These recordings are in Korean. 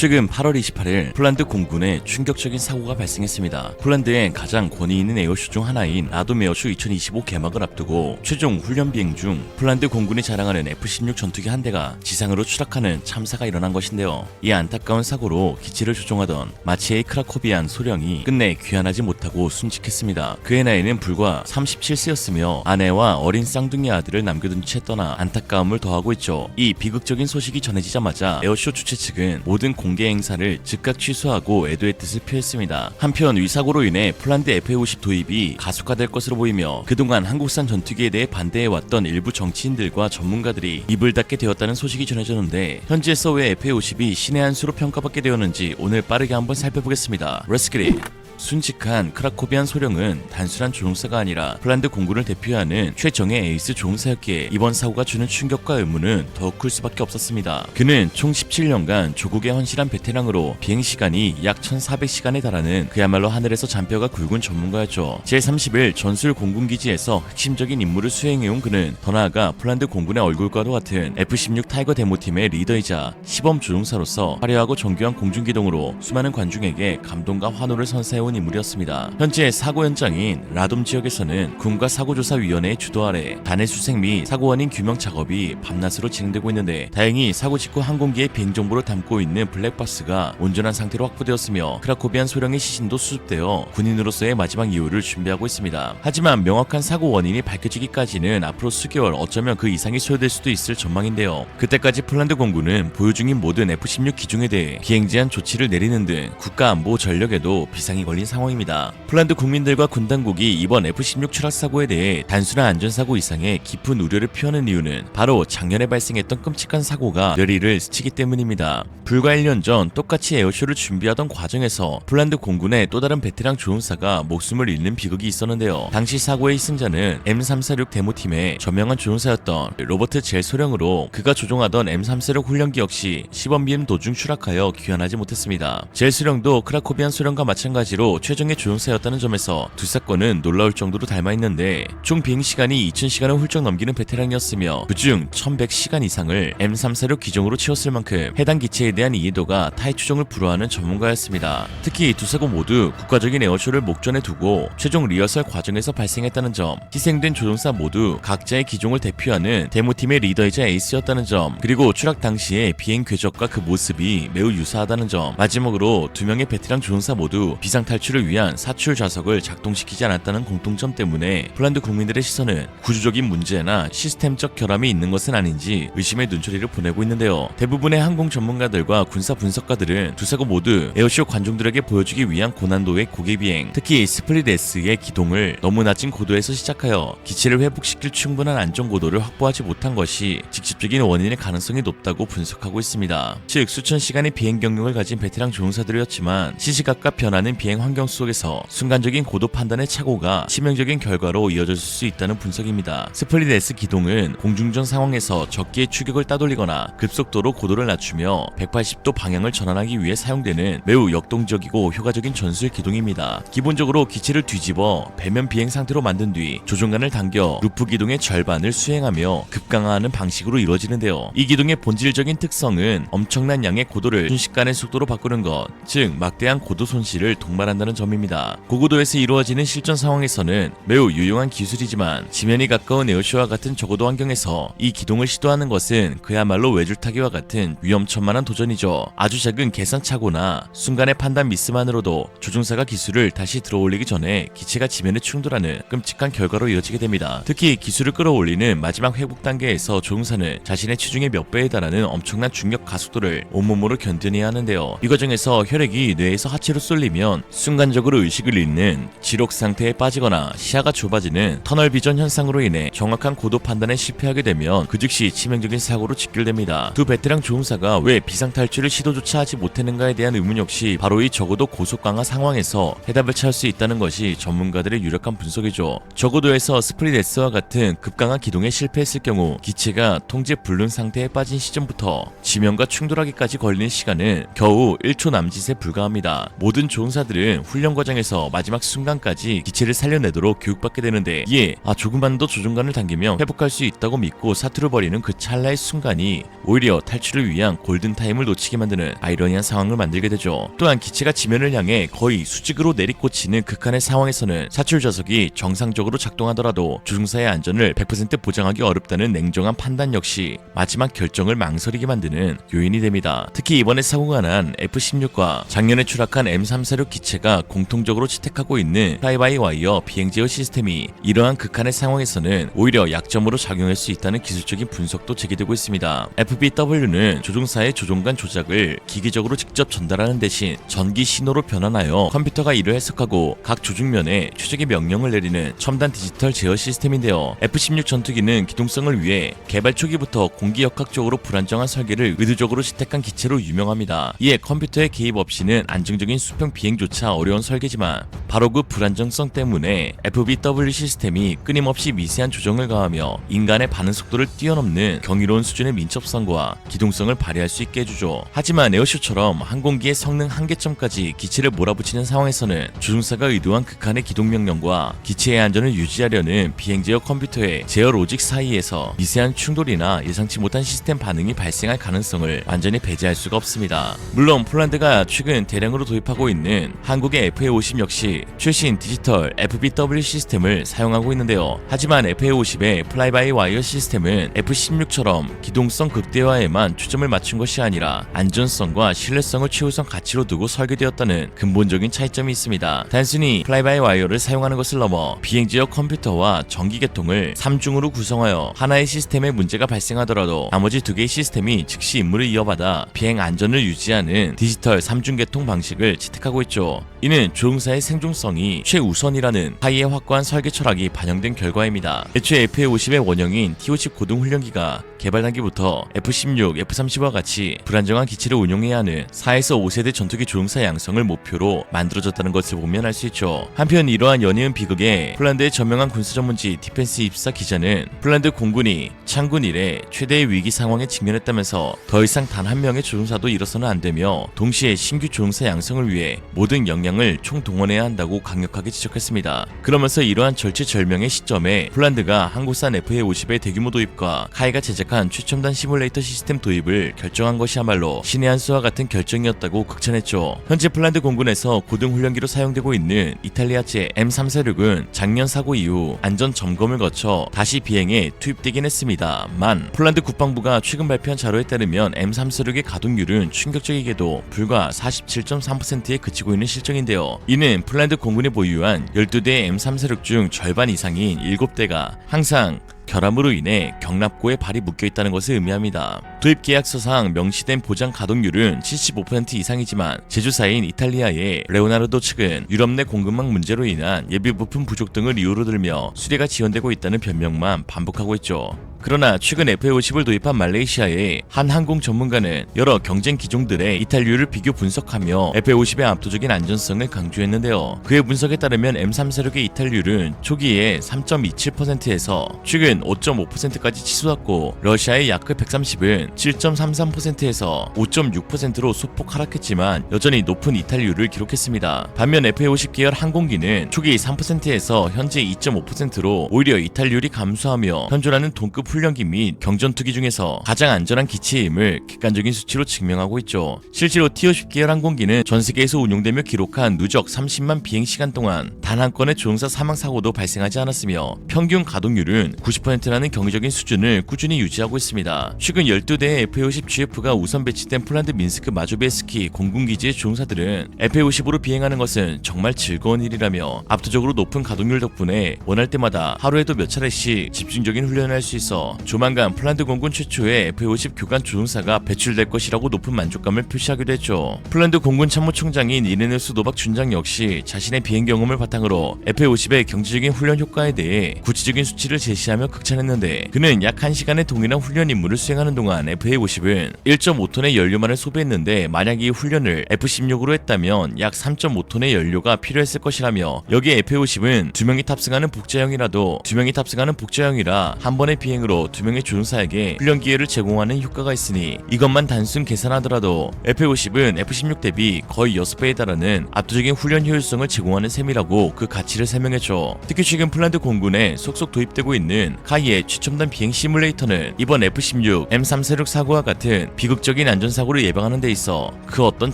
최근 8월 28일 폴란드 공군에 충격적인 사고가 발생했습니다. 폴란드의 가장 권위 있는 에어쇼 중 하나인 라돔 에어쇼 2025 개막을 앞두고 최종 훈련 비행 중 폴란드 공군이 자랑하는 F-16 전투기 한 대가 지상으로 추락하는 참사가 일어난 것인데요. 이 안타까운 사고로 기체를 조종하던 마치에이 크라코비안 소령이 끝내 귀환하지 못하고 순직했습니다. 그의 나이는 불과 37세였으며 아내와 어린 쌍둥이 아들을 남겨둔 채 떠나 안타까움을 더하고 있죠. 이 비극적인 소식이 전해지자마자 에어쇼 주최 측은 모든 공개 행사를 즉각 취소하고 애도의 뜻을 표했습니다. 한편 이 사고로 인해 폴란드 FA-50 도입이 가속화될 것으로 보이며 그동안 한국산 전투기에 대해 반대해왔던 일부 정치인들과 전문가들이 입을 닫게 되었다는 소식이 전해졌는데 현지에서 왜 FA-50이 신의 한 수로 평가받게 되었는지 오늘 빠르게 한번 살펴보겠습니다. Let's get it! 순직한 크라코비안 소령은 단순한 조종사가 아니라 폴란드 공군을 대표하는 최정예 에이스 조종사였기에 이번 사고가 주는 충격과 의문은 더욱 클 수밖에 없었습니다. 그는 총 17년간 조국에 헌신한 베테랑으로 비행시간이 약 1400시간에 달하는 그야말로 하늘에서 잔뼈가 굵은 전문가였죠. 제30일 전술 공군기지에서 핵심적인 임무를 수행해온 그는 더 나아가 폴란드 공군의 얼굴과도 같은 F-16 타이거 데모팀의 리더이자 시범 조종사로서 화려하고 정교한 공중기동으로 수많은 관중에게 감동과 환호를 선사해온 인물이었습니다. 현재 사고 현장인 라돔 지역에서는 군과 사고조사위원회의 주도 아래 단해 수색 및 사고 원인 규명 작업이 밤낮으로 진행되고 있는데 다행히 사고 직후 항공기의 비행 정보를 담고 있는 블랙박스가 온전한 상태로 확보되었으며 크라코비안 소령의 시신도 수습되어 군인으로서의 마지막 이후를 준비하고 있습니다. 하지만 명확한 사고 원인이 밝혀지기까지는 앞으로 수개월 어쩌면 그 이상이 소요될 수도 있을 전망인데요. 그때까지 폴란드 공군은 보유 중인 모든 F-16 기종에 대해 비행 제한 조치를 내리는 등 국가 안보 전력에도 비상이 걸린 상황입니다. 폴란드 국민들과 군 당국이 이번 F-16 추락 사고에 대해 단순한 안전사고 이상의 깊은 우려를 표하는 이유는 바로 작년에 발생했던 끔찍한 사고가 열의를 스치기 때문입니다. 불과 1년 전 똑같이 에어쇼를 준비하던 과정에서 폴란드 공군의 또 다른 베테랑 조종사가 목숨을 잃는 비극이 있었는데요. 당시 사고의 희생자는 M346 데모팀의 저명한 조종사였던 로버트 젤 소령으로 그가 조종하던 M346 훈련기 역시 시범 비행 도중 추락하여 귀환하지 못했습니다. 젤 소령도 크라코비안 소령과 마찬가지로 최정예 조종사였다는 점에서 두 사건은 놀라울 정도로 닮아있는데 총 비행시간이 2000시간을 훌쩍 넘기는 베테랑이었으며 그중 1100시간 이상을 M346 기종으로 채웠을 만큼 해당 기체에 대한 이해도가 타이 추종을 불허하는 전문가였습니다. 특히 두 사고 모두 국가적인 에어쇼를 목전에 두고 최종 리허설 과정에서 발생했다는 점, 희생된 조종사 모두 각자의 기종을 대표하는 데모팀의 리더이자 에이스였다는 점, 그리고 추락 당시의 비행 궤적과 그 모습이 매우 유사하다는 점, 마지막으로 두 명의 베테랑 조종사 모두 비상탈출을 위한 사출 좌석을 작동시키지 않았다는 공통점 때문에 폴란드 국민들의 시선은 구조적인 문제나 시스템적 결함이 있는 것은 아닌지 의심의 눈초리를 보내고 있는데요. 대부분의 항공 전문가들과 군사 분석가들은 두 사고 모두 에어쇼 관중들에게 보여주기 위한 고난도의 고개비행, 특히 스플릿 S의 기동을 너무 낮은 고도에서 시작하여 기체를 회복시킬 충분한 안정고도를 확보하지 못한 것이 직접적인 원인의 가능성이 높다고 분석하고 있습니다. 즉 수천 시간의 비행 경력을 가진 베테랑 조종사들이었지만 시시각각 변하는 비행 환경 속에서 순간적인 고도 판단의 착오가 치명적인 결과로 이어질 수 있다는 분석입니다. 스플릿 S 기동은 공중전 상황에서 적기의 추격을 따돌리거나 급속도로 고도를 낮추며 180도 방향을 전환하기 위해 사용되는 매우 역동적이고 효과적인 전술 기동입니다. 기본적으로 기체를 뒤집어 배면 비행 상태로 만든 뒤 조종간을 당겨 루프 기동의 절반을 수행하며 급강하하는 방식으로 이루어지는데요. 이 기동의 본질적인 특성은 엄청난 양의 고도를 순식간의 속도로 바꾸는 것, 즉 막대한 고도 손실을 동반한다는 점입니다. 고고도에서 이루어지는 실전 상황에서는 매우 유용한 기술이지만 지면이 가까운 에어쇼와 같은 저고도 환경에서 이 기동을 시도하는 것은 그야말로 외줄타기와 같은 위험천만한 도전이죠. 아주 작은 계산착오나 순간의 판단 미스만으로도 조종사가 기술을 다시 들어올리기 전에 기체가 지면에 충돌하는 끔찍한 결과로 이어지게 됩니다. 특히 기술을 끌어올리는 마지막 회복 단계에서 조종사는 자신의 체중의 몇 배에 달하는 엄청난 중력 가속도를 온몸으로 견뎌내야 하는데요. 이 과정에서 혈액이 뇌에서 하체로 쏠리면 순간적으로 의식을 잃는 지록 상태에 빠지거나 시야가 좁아지는 터널 비전 현상으로 인해 정확한 고도 판단에 실패하게 되면 그 즉시 치명적인 사고로 직결됩니다. 두 베테랑 조종사가 왜 비상탈출을 시도조차 하지 못했는가에 대한 의문 역시 바로 이 적어도 고속 강화 상황에서 해답을 찾을 수 있다는 것이 전문가들의 유력한 분석이죠. 적어도에서 스플릿 S와 같은 급강화 기동에 실패했을 경우 기체가 통제 불능 상태에 빠진 시점부터 지면과 충돌하기까지 걸리는 시간은 겨우 1초 남짓에 불과합니다. 모든 조종사들은 공군은 훈련 과정에서 마지막 순간까지 기체를 살려내도록 교육받게 되는데, 이에 조금만 더 조종간을 당기면 회복할 수 있다고 믿고 사투를 벌이는 그 찰나의 순간이 오히려 탈출을 위한 골든타임을 놓치게 만드는 아이러니한 상황을 만들게 되죠. 또한 기체가 지면을 향해 거의 수직으로 내리꽂히는 극한의 상황에서는 사출 좌석이 정상적으로 작동하더라도 조종사의 안전을 100% 보장하기 어렵다는 냉정한 판단 역시 마지막 결정을 망설이게 만드는 요인이 됩니다. 특히 이번에 사고가 난 F-16과 작년에 추락한 M346 기체가 공통적으로 채택하고 있는 플라이바이와이어 비행 제어 시스템이 이러한 극한의 상황에서는 오히려 약점으로 작용할 수 있다는 기술적인 분석도 제기되고 있습니다. FBW는 조종사의 조종간 조작을 기계적으로 직접 전달하는 대신 전기 신호로 변환하여 컴퓨터가 이를 해석하고 각 조종면에 최적의 명령을 내리는 첨단 디지털 제어 시스템인데요. F-16 전투기는 기동성을 위해 개발 초기부터 공기역학적으로 불안정한 설계를 의도적으로 채택한 기체로 유명합니다. 이에 컴퓨터의 개입 없이는 안정적인 수평 비행조차 어려운 설계지만 바로 그 불안정성 때문에 FBW 시스템이 끊임없이 미세한 조정을 가하며 인간의 반응 속도를 뛰어넘는 경이로운 수준의 민첩성과 기동성을 발휘할 수 있게 해주죠. 하지만 에어쇼처럼 항공기의 성능 한계점까지 기체를 몰아붙이는 상황에서는 조종사가 의도한 극한의 기동 명령과 기체의 안전을 유지하려는 비행 제어 컴퓨터의 제어 로직 사이에서 미세한 충돌이나 예상치 못한 시스템 반응이 발생할 가능성을 완전히 배제할 수가 없습니다. 물론 폴란드가 최근 대량으로 도입하고 있는 한국의 FA-50 역시 최신 디지털 FBW 시스템을 사용하고 있는데요. 하지만 FA-50의 플라이바이와이어 시스템은 F-16처럼 기동성 극대화에만 초점을 맞춘 것이 아니라 안전성과 신뢰성을 최우선 가치로 두고 설계되었다는 근본적인 차이점이 있습니다. 단순히 플라이바이와이어를 사용하는 것을 넘어 비행지역 컴퓨터와 전기계통을 3중으로 구성하여 하나의 시스템에 문제가 발생하더라도 나머지 두 개의 시스템이 즉시 임무를 이어받아 비행 안전을 유지하는 디지털 3중계통 방식을 채택하고 있죠. 이는 조종사의 생존성이 최우선이라는 하이의 확고한 설계 철학이 반영된 결과입니다. 애초에 FA-50의 원형인 T-50 고등훈련기가 개발 단기부터 F-16, F-30와 같이 불안정한 기체를 운용해야 하는 4에서 5세대 전투기 조종사 양성을 목표로 만들어졌다는 것을 보면 알 수 있죠. 한편 이러한 연이은 비극에 폴란드의 저명한 군사 전문지 디펜스 24 기자는 폴란드 공군이 창군 이래 최대의 위기 상황에 직면했다면서 더 이상 단 한 명의 조종사도 잃어서는 안 되며 동시에 신규 조종사 양성을 위해 모든 역량을 총동원해야 한다고 강력하게 지적했습니다. 그러면서 이러한 절체절명의 시점에 폴란드가 한국산 FA-50의 대규모 도입과 카이가 제작한 최첨단 시뮬레이터 시스템 도입을 결정한 것이야말로 신의 한 수와 같은 결정이었다고 극찬했죠. 현재 폴란드 공군에서 고등훈련기로 사용되고 있는 이탈리아제 M346은 작년 사고 이후 안전 점검을 거쳐 다시 비행에 투입되긴 했습니다만 폴란드 국방부가 최근 발표한 자료에 따르면 M346의 가동률은 충격적이게도 불과 47.3%에 그치고 있는 실정인데요. 이는 폴란드 공군이 보유한 12대의 M346 중 절반 이상인 7대가 항상 결함으로 인해 경납고에 발이 묶여있다는 것을 의미합니다. 도입 계약서상 명시된 보장 가동률은 75% 이상이지만 제조사인 이탈리아의 레오나르도 측은 유럽 내 공급망 문제로 인한 예비 부품 부족 등을 이유로 들며 수리가 지연되고 있다는 변명만 반복하고 있죠. 그러나 최근 FA-50을 도입한 말레이시아의 한 항공 전문가는 여러 경쟁 기종들의 이탈률을 비교 분석하며 FA-50의 압도적인 안전성을 강조했는데요. 그의 분석에 따르면 M346의 이탈률은 초기에 3.27%에서 최근 5.5%까지 치솟았고 러시아의 야크 130은 7.33%에서 5.6%로 소폭 하락했지만 여전히 높은 이탈률을 기록했습니다. 반면 FA-50 계열 항공기는 초기 3%에서 현재 2.5%로 오히려 이탈률이 감소하며 현존하는 동급 훈련기 및 경전투기 중에서 가장 안전한 기체임을 객관적인 수치로 증명하고 있죠. 실제로 T-50 계열 항공기는 전 세계에서 운용되며 기록한 누적 30만 비행시간 동안 단 한 건의 조종사 사망사고도 발생하지 않았으며 평균 가동률은 90%라는 경이적인 수준을 꾸준히 유지하고 있습니다. 최근 12대의 FA-50 GF가 우선 배치된 폴란드 민스크 마조베스키 공군기지의 조종사들은 FA-50으로 비행하는 것은 정말 즐거운 일이라며 압도적으로 높은 가동률 덕분에 원할 때마다 하루에도 몇 차례씩 집중적인 훈련을 할 수 있어 조만간 폴란드 공군 최초의 FA-50 교관 조종사가 배출될 것이라고 높은 만족감을 표시하기도 했죠. 폴란드 공군 참모총장인 이레누스 노박 준장 역시 자신의 비행 경험을 바탕으로 FA-50의 경제적인 훈련 효과에 대해 구체적인 수치를 제시하며 극찬했는데 그는 약 1시간의 동일한 훈련 임무를 수행하는 동안 FA50은 1.5톤의 연료만을 소비했는데 만약 이 훈련을 F16으로 했다면 약 3.5톤의 연료가 필요했을 것이라며 여기에 FA50은 2명이 탑승하는 복제형이라도 2명이 탑승하는 복제형이라 한 번의 비행으로 2명의 조종사에게 훈련 기회를 제공하는 효과가 있으니 이것만 단순 계산하더라도 FA50은 F16 대비 거의 6배에 달하는 압도적인 훈련 효율성을 제공하는 셈이라고 그 가치를 설명했죠. 특히 최근 폴란드 공군에 속속 도입되고 있는 카이의 최첨단 비행 시뮬레이터는 이번 F16 M346 사고와 같은 비극적인 안전사고를 예방하는 데 있어 그 어떤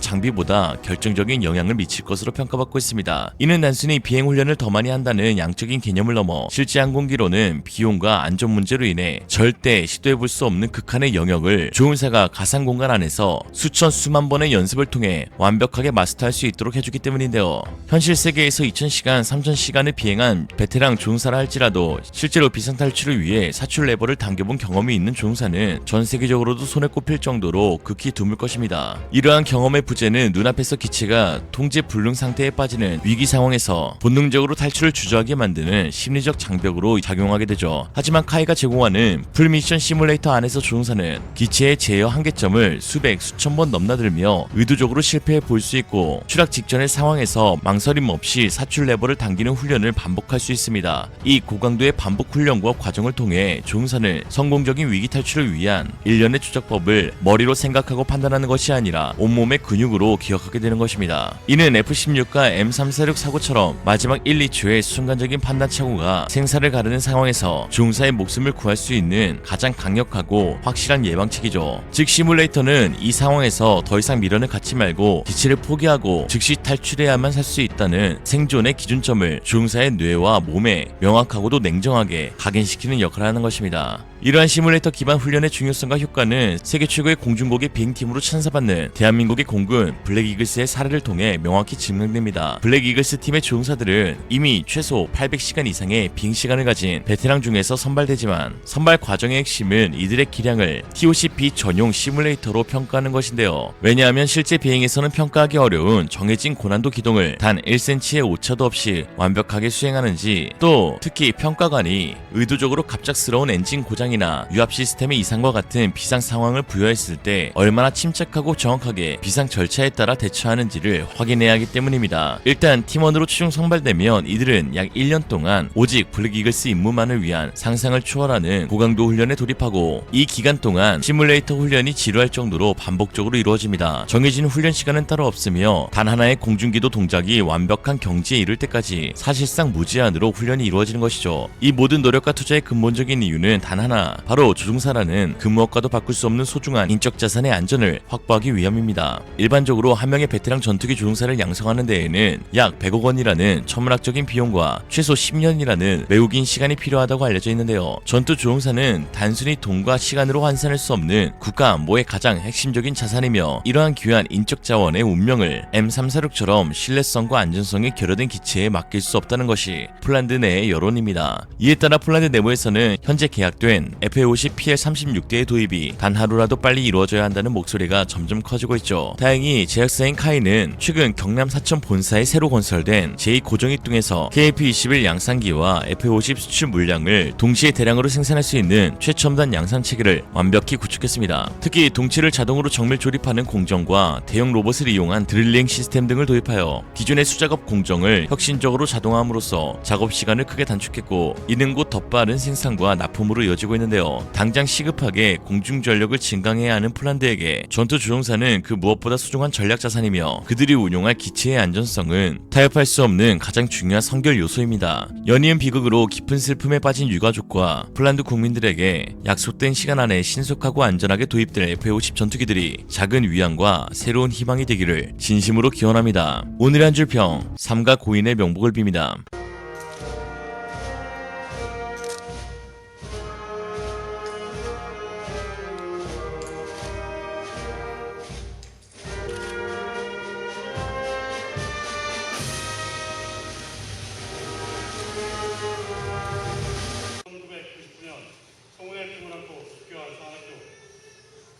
장비보다 결정적인 영향을 미칠 것으로 평가받고 있습니다. 이는 단순히 비행 훈련을 더 많이 한다는 양적인 개념을 넘어 실제 항공기로는 비용과 안전 문제로 인해 절대 시도해볼 수 없는 극한의 영역을 조종사가 가상 공간 안에서 수천 수만 번의 연습을 통해 완벽하게 마스터할 수 있도록 해주기 때문인데요. 현실 세계에서 2000시간, 3000시간을 비행한 베테랑 조종사라 할지라도 실제로 비상탈출을 위해 사출 레버를 당겨본 경험이 있는 조종사는 전 세계적으로도 손에 꼽힐 정도로 극히 드물 것입니다. 이러한 경험의 부재는 눈앞에서 기체가 통제 불능 상태에 빠지는 위기 상황에서 본능적으로 탈출을 주저하게 만드는 심리적 장벽으로 작용하게 되죠. 하지만 카이가 제공하는 풀미션 시뮬레이터 안에서 조종사는 기체의 제어 한계점을 수백, 수천 번 넘나들며 의도적으로 실패해 볼 수 있고 추락 직전의 상황에서 망설임 없이 사출 레버를 당기는 훈련을 반복할 수 있습니다. 이 고강도의 반복 훈련과 과정을 통해 조종사는 성공적인 위기 탈출을 위한 일련의 조작법을 머리로 생각하고 판단하는 것이 아니라 온몸의 근육으로 기억하게 되는 것입니다. 이는 F16과 M346 사고처럼 마지막 1, 2초의 순간적인 판단 착오가 생사를 가르는 상황에서 조종사의 목숨을 구할 수 있는 가장 강력하고 확실한 예방책이죠. 즉 시뮬레이터는 이 상황에서 더 이상 미련을 갖지 말고 기체를 포기하고 즉시 탈출해야만 살 수 있다는 생존의 기준점을 조종사의 뇌와 몸에 명확하고도 냉정하게 각인시키는 역할을 하는 것입니다. 이러한 시뮬레이터 기반 훈련의 중요성과 효과는 세계 최고의 공중국의 비행팀으로 찬사받는 대한민국의 공군 블랙 이글스의 사례를 통해 명확히 증명됩니다. 블랙 이글스 팀의 조종사들은 이미 최소 800시간 이상의 비행시간을 가진 베테랑 중에서 선발되지만 선발 과정의 핵심은 이들의 기량을 TOC-B 전용 시뮬레이터로 평가하는 것인데요. 왜냐하면 실제 비행에서는 평가하기 어려운 정해진 고난도 기동을 단 1cm의 오차도 없이 완벽하게 수행하는지, 또 특히 평가관이 의도적으로 갑작스러운 엔진 고장이나 유압 시스템의 이상과 같은 비상 상황을 부여했을 때 얼마나 침착하고 정확하게 비상 절차에 따라 대처하는지를 확인해야 하기 때문입니다. 일단 팀원으로 최종 선발되면 이들은 약 1년 동안 오직 블랙 이글스 임무만을 위한 상상을 초월하는 고강도 훈련에 돌입하고 이 기간 동안 시뮬레이터 훈련이 지루할 정도로 반복적으로 이루어집니다. 정해진 훈련 시간은 따로 없으며 단 하나의 공중기도 동작이 완벽한 경지에 이를 때까지 사실상 무제한으로 훈련이 이루어지는 것이죠. 이 모든 노력과 투자의 근본적인 이유는 단 하나, 바로 조종사라는 그 무엇과도 바꿀 수 없는 소중한 인적 자산의 안전을 확보하기 위함입니다. 일반적으로 한 명의 베테랑 전투기 조종사를 양성하는 데에는 약 100억 원이라는 천문학적인 비용과 최소 10년이라는 매우 긴 시간이 필요하다고 알려져 있는데요. 전투 조종사는 단순히 돈과 시간으로 환산할 수 없는 국가 안보의 가장 핵심적인 자산이며 이러한 귀한 인적 자원의 운명을 M346처럼 신뢰성과 안전성이 결여된 기체에 맡길 수 없다는 것이 폴란드 내의 여론입니다. 이에 따라 폴란드 내부에서는 현재 계약된 FA50 PL36대의 도입이 단 하루라도 빨리 이루어져야 한다는 목소리가 점점 커지고 있죠. 다행히 제작사인 카이는 최근 경남 사천 본사에 새로 건설된 제2고정입둥에서 KF21 양산기와 FA50 수출 물량을 동시에 대량으로 생산할 수 있는 최첨단 양산 체계를 완벽히 구축했습니다. 특히 동체를 자동으로 정밀 조립하는 공정과 대형 로봇을 이용한 드릴링 시스템 등을 도입하여 기존의 수작업 공정을 혁신적으로 자동화함으로써 작업 시간을 크게 단축했고 이는 곧 더 빠른 생산과 납품으로 이어지고 있는데요. 당장 시급하게 공중 전력을 증강해야 하는 폴란드에게 전투 조종사는 그 무엇보다 소중한 전략 자산이며 그들이 운용할 기체의 안전성은 타협할 수 없는 가장 중요한 선결 요소입니다. 연이은 비극으로 깊은 슬픔에 빠진 유가족과 폴란드 국민들에게 약속된 시간 안에 신속하고 안전하게 도입될 FA50 전투기들이 작은 위안과 새로운 희망이 되기를 진심으로 기원합니다. 오늘의 한 줄 평, 삼가 고인의 명복을 빕니다.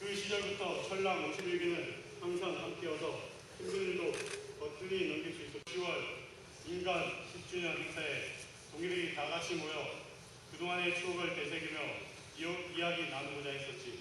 그 시절부터 천랑 51기는 항상 함께여서 힘든 일도 버튼히 넘길 수 있어 10월 인간 10주년 행사에 동일인이 다 같이 모여 그동안의 추억을 되새기며 이야기 나누고자 했었지.